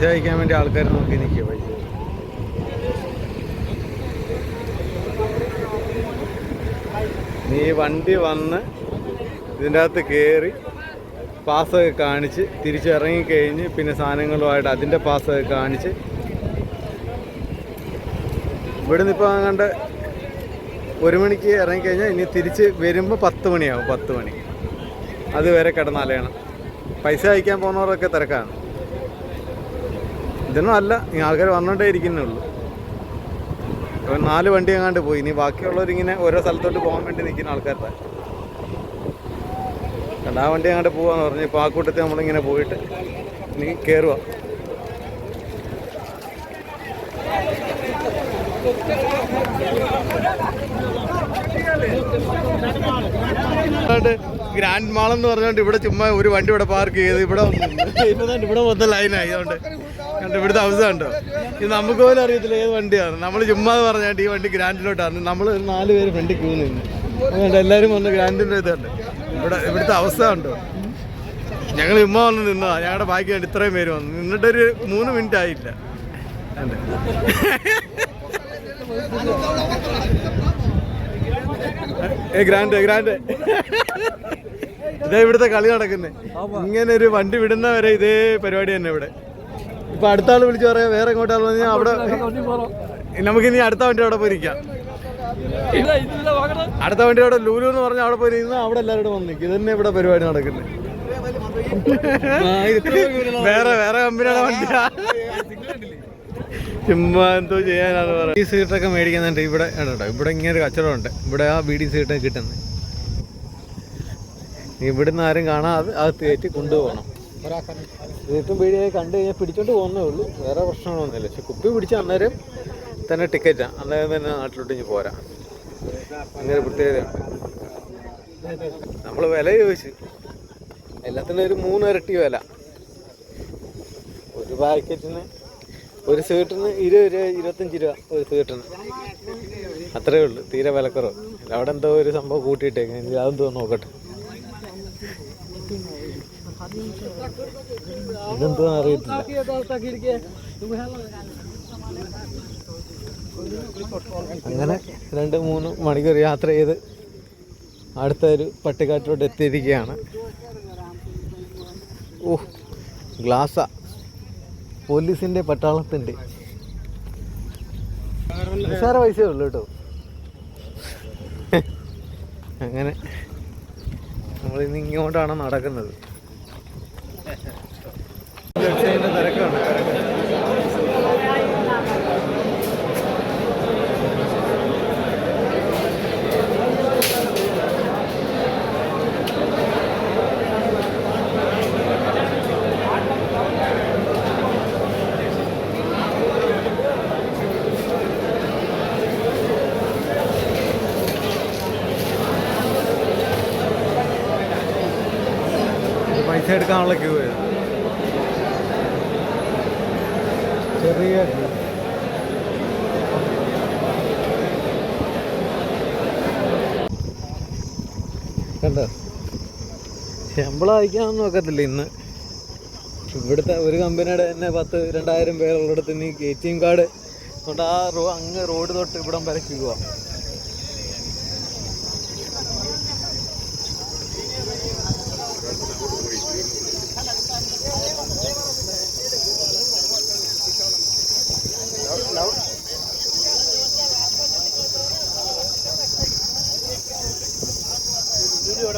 കഴിക്കാൻ വേണ്ടി ആൾക്കാർ നോക്കി നിൽക്കുക പൈസ. നീ വണ്ടി വന്ന് ഇതിൻ്റെ അകത്ത് കയറി പാസ്സൊക്കെ കാണിച്ച് തിരിച്ചിറങ്ങിക്കഴിഞ്ഞ് പിന്നെ സാധനങ്ങളുമായിട്ട് അതിൻ്റെ പാസ്സൊക്കെ കാണിച്ച് ഇവിടെ നിന്ന് ഇപ്പോൾ അങ്ങാണ്ട് 1 മണിക്ക് ഇറങ്ങിക്കഴിഞ്ഞാൽ ഇനി തിരിച്ച് വരുമ്പോൾ 10 മണിയാവും. 10 മണി അതുവരെ കിടന്നാലയാണ്. പൈസ അയക്കാൻ പോകുന്നവരൊക്കെ തിരക്കാണ്. ഇതൊന്നും അല്ല, ഈ ആൾക്കാർ വന്നുകൊണ്ടേ ഇരിക്കുന്നേ ഉള്ളൂ. 4 വണ്ടി എങ്ങാണ്ട് പോയി. ഇനി ബാക്കിയുള്ളവരിങ്ങനെ ഓരോ സ്ഥലത്തോട്ട് പോകാൻ വേണ്ടി നിൽക്കുന്ന ആൾക്കാരുടെ ആ വണ്ടി അങ്ങോട്ട് പോവാന്ന് പറഞ്ഞു. ഇപ്പോൾ ആ കൂട്ടത്തിൽ നമ്മളിങ്ങനെ പോയിട്ട് നീ കയറുക. ഗ്രാൻഡ് മാൾ എന്ന് പറഞ്ഞുകൊണ്ട് ഇവിടെ ചുമ്മാ ഒരു വണ്ടി ഇവിടെ പാർക്ക് ചെയ്ത് ഇവിടെ മൊത്തം ലൈനായി. അതുകൊണ്ട് കണ്ടോ ഇവിടുത്തെ അവസ്ഥ കണ്ടോ. ഇത് നമുക്ക് പോലും അറിയത്തില്ല ഏത് വണ്ടിയാണ്. നമ്മൾ ചുമ്മാ പറഞ്ഞാൽ ഈ വണ്ടി ഗ്രാൻഡിലോട്ടാണ്. നമ്മൾ 4 പേര് ഫ്രണ്ടിൽ ക്യൂ നിന്ന് അതുകൊണ്ട് എല്ലാവരും വന്ന് ഗ്രാൻഡിൻ്റെ ഇതുണ്ട്. ഇവിടുത്തെ അവസ്ഥ കണ്ടോ. ഞങ്ങൾ ചുമ്മാ വന്ന് നിന്നതാ. ഞങ്ങളുടെ ബാക്കി വേണ്ടി ഇത്രയും പേര് വന്നു നിന്നിട്ടൊരു 3 മിനിറ്റ് ആയില്ല. ഗ്രാൻഡ് ഇതാ ഇവിടുത്തെ കളി നടക്കുന്നത്. ഇങ്ങനെ ഒരു വണ്ടി വിടുന്ന വരെ ഇതേ പരിപാടി തന്നെ ഇവിടെ. ഇപ്പൊ അടുത്ത ആൾ വിളിച്ചു പറയാം വേറെ എങ്ങോട്ടാന്ന് പറഞ്ഞാൽ അവിടെ നമുക്കിനി അടുത്ത വണ്ടി അവിടെ പോയി നിൽക്കാം. അടുത്ത വണ്ടി അവിടെ ലൂലു എന്ന് പറഞ്ഞാൽ അവിടെ പോയി നിന്ന് അവിടെ എല്ലാവരും വന്ന് നിൽക്കും. ഇതന്നെ ഇവിടെ പരിപാടി നടക്കുന്നത്. വേറെ കമ്പനിയുടെ വണ്ടിയാ. ചുമ്മാ എന്തോ ചെയ്യാനാണ് പറയുന്നത്. ഈ സീറ്റൊക്കെ മേടിക്കുന്നുണ്ട് ഇവിടെ. ഇവിടെ ഇങ്ങനെ ഒരു കച്ചവടമുണ്ട്. ഇവിടെ ആ ബീഡി സീറ്റൊക്കെ കിട്ടുന്നത്. ഇവിടുന്ന് ആരും കാണാതെ അത് കയറ്റി കൊണ്ടുപോകണം. സീറ്റും ബീഡിയൊക്കെ കണ്ടു കഴിഞ്ഞാൽ പിടിച്ചോണ്ട് പോകുന്നേ ഉള്ളൂ. വേറെ പ്രശ്നങ്ങളൊന്നുമില്ല. പക്ഷെ കുപ്പി പിടിച്ച അന്നേരം തന്നെ ടിക്കറ്റാണ്. അന്നേരം തന്നെ നാട്ടിലോട്ട് ഇനി പോരാ. അങ്ങനെ പ്രത്യേകതയുണ്ട്. നമ്മൾ വില ചോദിച്ചു എല്ലാത്തിനും ഒരു 3 ഇരട്ടി വില. ഒരു പാക്കറ്റിന് ഒരു സീറ്റിന് 20 രൂപ 25 രൂപ ഒരു സീറ്റിന്. അത്രേ ഉള്ളൂ. തീരെ വിലക്കുറവ്. അവിടെ എന്തോ ഒരു സംഭവം കൂട്ടിയിട്ടേക്ക്. അതെന്തോ നോക്കട്ടെ. ഇതെന്തോ അറിയത്തില്ല. അങ്ങനെ 2-3 മണിക്കൂർ യാത്ര ചെയ്ത് അടുത്തൊരു പട്ടിക്കാട്ടിലോട്ട് എത്തിയിരിക്കുകയാണ്. ഗ്ലാസ്സാ പോലീസിൻ്റെ പട്ടാളത്തിൻ്റെ നിസ്സാര പൈസയേ ഉള്ളൂ കേട്ടോ. അങ്ങനെ നമ്മളിന്ന് ഇങ്ങോട്ടാണ് നടക്കുന്നത്. തിരക്കാണ്. പൈസ എടുക്കാനുള്ള ക്യൂ ആയിരുന്നു. ചെറിയ കണ്ടോ. ശമ്പളം അയക്കാനൊന്നും ഒക്കത്തില്ല ഇന്ന്. ഇവിടുത്തെ ഒരു കമ്പനിയുടെ തന്നെ 10-2000 പേരുള്ളിടത്ത് ഇനി ATM കാർഡ് കൊണ്ട് അങ്ങ് റോഡ് തൊട്ട് ഇവിടം വരെ ക്യൂ ആണ്. വീഡിയോ